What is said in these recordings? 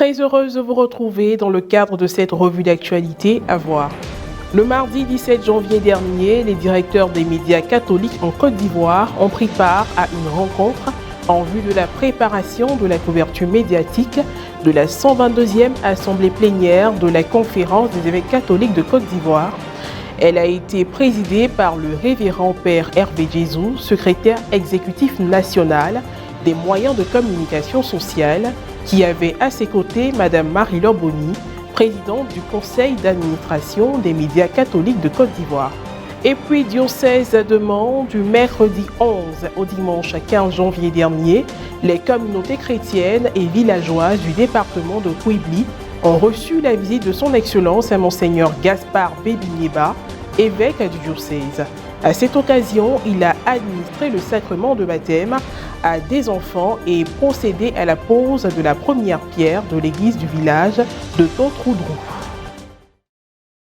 Très heureuse de vous retrouver dans le cadre de cette revue d'actualité à voir. Le mardi 17 janvier dernier, les directeurs des médias catholiques en Côte d'Ivoire ont pris part à une rencontre en vue de la préparation de la couverture médiatique de la 122e Assemblée plénière de la Conférence des évêques catholiques de Côte d'Ivoire. Elle a été présidée par le révérend Père Hervé Jésus, secrétaire exécutif national des moyens de communication sociale, qui avait à ses côtés Madame Marie-Laure Boni, présidente du conseil d'administration des médias catholiques de Côte d'Ivoire. Et puis, diocèse de Mans, du mercredi 11 au dimanche 15 janvier dernier, les communautés chrétiennes et villageoises du département de Kouibli ont reçu la visite de son Excellence Monseigneur Gaspard Bébigneba, évêque du diocèse. À cette occasion, il a administré le sacrement de baptême à des enfants et procédé à la pose de la première pierre de l'église du village de Totroudrou.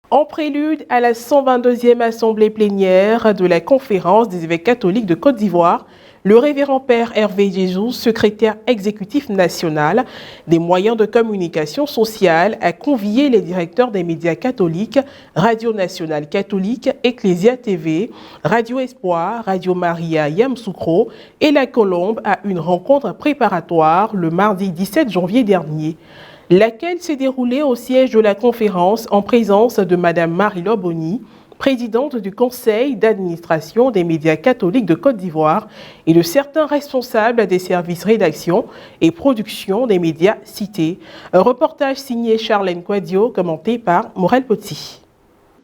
En prélude à la 122e Assemblée plénière de la Conférence des évêques catholiques de Côte d'Ivoire, le révérend Père Hervé Jésus, secrétaire exécutif national des moyens de communication sociale, a convié les directeurs des médias catholiques, Radio Nationale Catholique, Ecclesia TV, Radio Espoir, Radio Maria Yamoussoukro et La Colombe à une rencontre préparatoire le mardi 17 janvier dernier, laquelle s'est déroulée au siège de la conférence en présence de Madame Marie-Laure Boni, présidente du conseil d'administration des médias catholiques de Côte d'Ivoire, et de certains responsables des services rédaction et production des médias cités. Un reportage signé Charlène Quadio, commenté par Morel Poti.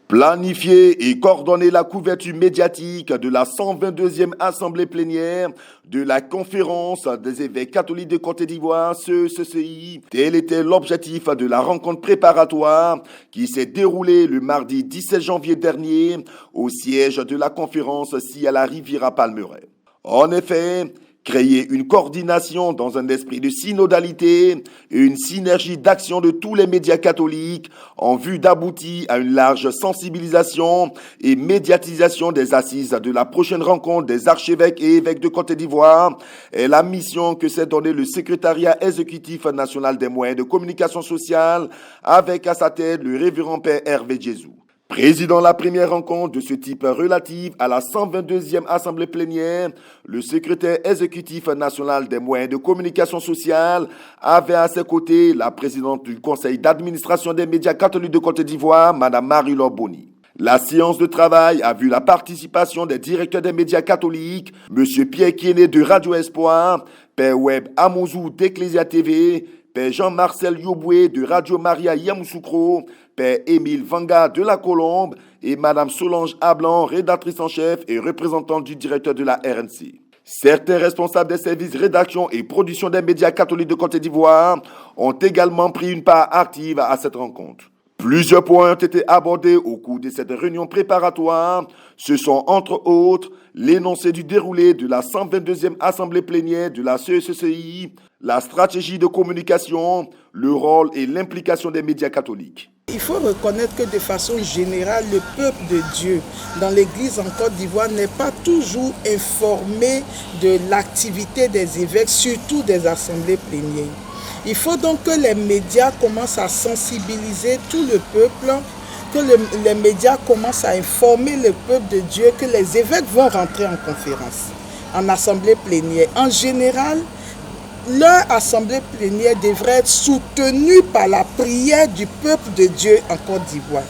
Planifier et coordonner la couverture médiatique de la 122e Assemblée plénière de la Conférence des évêques catholiques de Côte d'Ivoire, CECI. Tel était l'objectif de la rencontre préparatoire qui s'est déroulée le mardi 17 janvier dernier au siège de la conférence à la Riviera Palmeraie. En effet, créer une coordination dans un esprit de synodalité et une synergie d'action de tous les médias catholiques en vue d'aboutir à une large sensibilisation et médiatisation des assises de la prochaine rencontre des archevêques et évêques de Côte d'Ivoire est la mission que s'est donnée le secrétariat exécutif national des moyens de communication sociale avec à sa tête le révérend Père Hervé Jésus. Présidant la première rencontre de ce type relative à la 122e Assemblée plénière, le secrétaire exécutif national des moyens de communication sociale avait à ses côtés la présidente du conseil d'administration des médias catholiques de Côte d'Ivoire, Madame Marie-Laure Boni. La séance de travail a vu la participation des directeurs des médias catholiques, M. Pierre Kiéné de Radio Espoir, Père Web Amouzou d'Ecclesia TV, Père Jean-Marcel Yoboué de Radio Maria Yamoussoukro, Père Émile Vanga de La Colombe et Madame Solange Ablan, rédactrice en chef et représentante du directeur de la RNC. Certains responsables des services rédaction et production des médias catholiques de Côte d'Ivoire ont également pris une part active à cette rencontre. Plusieurs points ont été abordés au cours de cette réunion préparatoire. Ce sont entre autres l'énoncé du déroulé de la 122e Assemblée plénière de la CECI, la stratégie de communication, le rôle et l'implication des médias catholiques. Il faut reconnaître que de façon générale, le peuple de Dieu dans l'Église en Côte d'Ivoire n'est pas toujours informé de l'activité des évêques, surtout des assemblées plénières. Il faut donc que les médias commencent à sensibiliser tout le peuple, que les médias commencent à informer le peuple de Dieu que les évêques vont rentrer en conférence, en assemblée plénière. En général, leur assemblée plénière devrait être soutenue par la prière du peuple de Dieu en Côte d'Ivoire.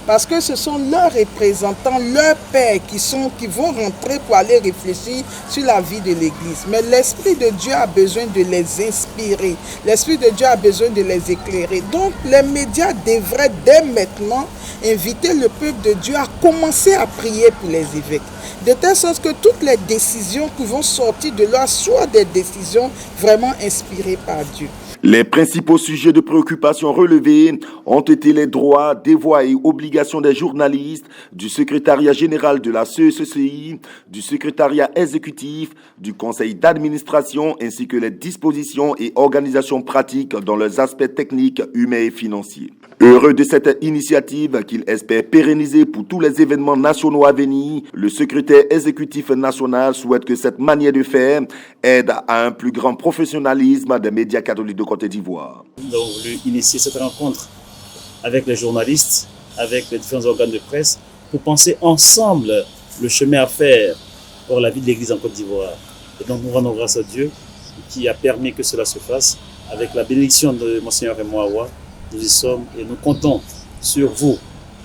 Parce que ce sont leurs représentants, leurs pères qui vont rentrer pour aller réfléchir sur la vie de l'Église. Mais l'Esprit de Dieu a besoin de les inspirer. L'Esprit de Dieu a besoin de les éclairer. Donc les médias devraient dès maintenant inviter le peuple de Dieu à commencer à prier pour les évêques. De telle sorte que toutes les décisions qui vont sortir de là soient des décisions vraiment inspirées par Dieu. Les principaux sujets de préoccupation relevés ont été les droits, devoirs et obligations des journalistes, du secrétariat général de la CECI, du secrétariat exécutif, du conseil d'administration ainsi que les dispositions et organisations pratiques dans leurs aspects techniques, humains et financiers. Heureux de cette initiative qu'il espère pérenniser pour tous les événements nationaux à venir, le secrétaire exécutif national souhaite que cette manière de faire aide à un plus grand professionnalisme des médias catholiques de Côte d'Ivoire. Nous avons voulu initier cette rencontre avec les journalistes, avec les différents organes de presse, pour penser ensemble le chemin à faire pour la vie de l'Église en Côte d'Ivoire. Et donc nous rendons grâce à Dieu qui a permis que cela se fasse. Avec la bénédiction de Monseigneur Raymond Awa, nous y sommes et nous comptons sur vous,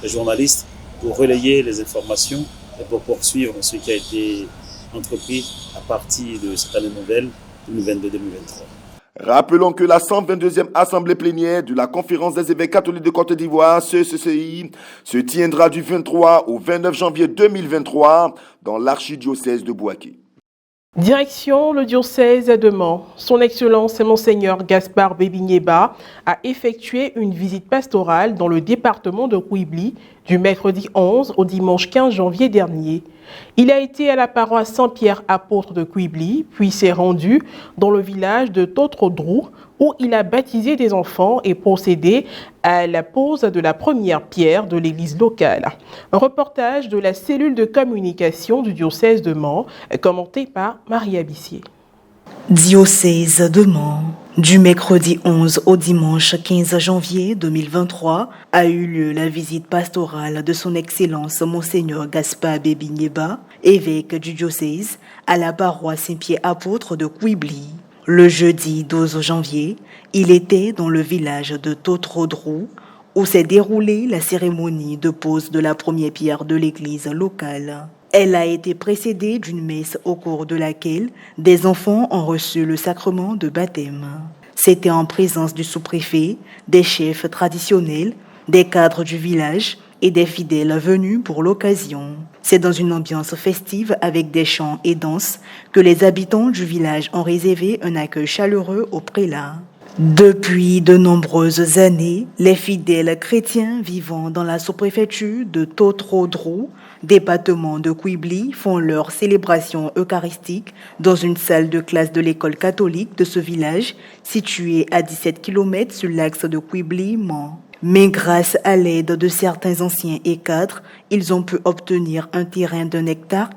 les journalistes, pour relayer les informations et pour poursuivre ce qui a été entrepris à partir de cette année nouvelle 2022-2023. Rappelons que la 122e Assemblée plénière de la Conférence des évêques catholiques de Côte d'Ivoire, CCCI, se tiendra du 23 au 29 janvier 2023 dans l'archidiocèse de Bouaké. Direction le diocèse de Mans. Son Excellence Monseigneur Gaspard Bébigneba a effectué une visite pastorale dans le département de Kouibli du mercredi 11 au dimanche 15 janvier dernier. Il a été à la paroisse Saint-Pierre apôtre de Kouibli, puis s'est rendu dans le village de Totrodrou où il a baptisé des enfants et procédé à la pose de la première pierre de l'église locale. Un reportage de la cellule de communication du diocèse de Mans, commenté par Maria Bissier. Diocèse de Mans. Du mercredi 11 au dimanche 15 janvier 2023 a eu lieu la visite pastorale de son Excellence Monseigneur Gaspard Bébigneba, évêque du diocèse, à la paroisse Saint-Pierre apôtre de Kouibli. Le jeudi 12 janvier, il était dans le village de Totrodrou où s'est déroulée la cérémonie de pose de la première pierre de l'église locale. Elle a été précédée d'une messe au cours de laquelle des enfants ont reçu le sacrement de baptême. C'était en présence du sous-préfet, des chefs traditionnels, des cadres du village et des fidèles venus pour l'occasion. C'est dans une ambiance festive avec des chants et danses que les habitants du village ont réservé un accueil chaleureux au prélat. Depuis de nombreuses années, les fidèles chrétiens vivant dans la sous-préfecture de Totrodrou, département de Kouibli, font leur célébration eucharistique dans une salle de classe de l'école catholique de ce village, située à 17 km sur l'axe de Kouibli-Mans. Mais grâce à l'aide de certains anciens et cadres, ils ont pu obtenir un terrain d'1,5 hectare.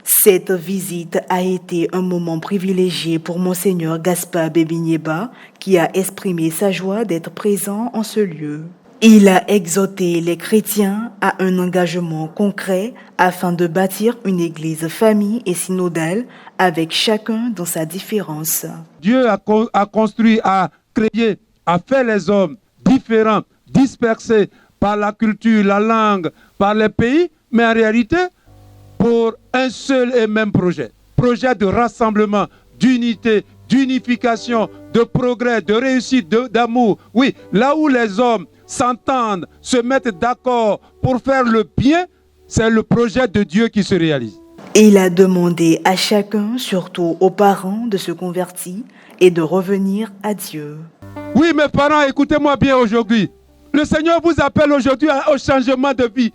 Cette visite a été un moment privilégié pour Monseigneur Gaspard Bébigneba, qui a exprimé sa joie d'être présent en ce lieu. Il a exhorté les chrétiens à un engagement concret afin de bâtir une église famille et synodale avec chacun dans sa différence. Dieu a construit, a créé, a fait les hommes différents, dispersés par la culture, la langue, par les pays, mais en réalité, pour un seul et même projet. Projet de rassemblement, d'unité, d'unification, de progrès, de réussite, d'amour. Oui, là où les hommes s'entendent, se mettent d'accord pour faire le bien, c'est le projet de Dieu qui se réalise. Il a demandé à chacun, surtout aux parents, de se convertir et de revenir à Dieu. Oui, mes parents, écoutez-moi bien aujourd'hui. Le Seigneur vous appelle aujourd'hui au changement de vie.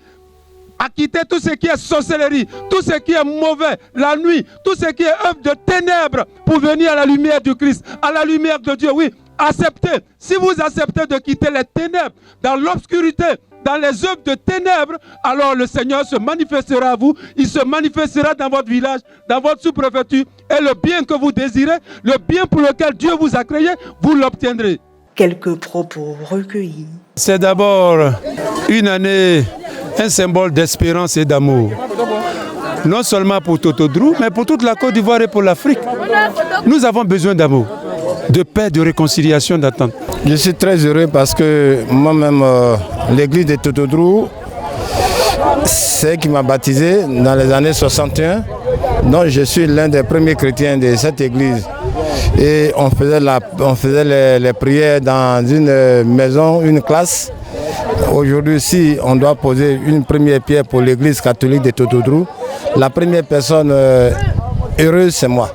À quitter tout ce qui est sorcellerie, tout ce qui est mauvais, la nuit, tout ce qui est œuvre de ténèbres pour venir à la lumière du Christ, à la lumière de Dieu. Oui, acceptez. Si vous acceptez de quitter les ténèbres, dans l'obscurité, dans les œuvres de ténèbres, alors le Seigneur se manifestera à vous, il se manifestera dans votre village, dans votre sous-préfecture, et le bien que vous désirez, le bien pour lequel Dieu vous a créé, vous l'obtiendrez. Quelques propos recueillis. C'est d'abord une année, un symbole d'espérance et d'amour. Non seulement pour Totodrou, mais pour toute la Côte d'Ivoire et pour l'Afrique. Nous avons besoin d'amour, de paix, de réconciliation, d'attente. Je suis très heureux parce que moi-même, l'église de Totodrou, c'est qui m'a baptisé dans les années 61. Donc je suis l'un des premiers chrétiens de cette église. Et on faisait les prières dans une maison, une classe. Aujourd'hui, si on doit poser une première pierre pour l'église catholique de Totodrou, la première personne heureuse, c'est moi.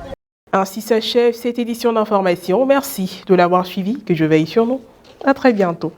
Ainsi s'achève cette édition d'information. Merci de l'avoir suivi, que je veille sur nous. À très bientôt.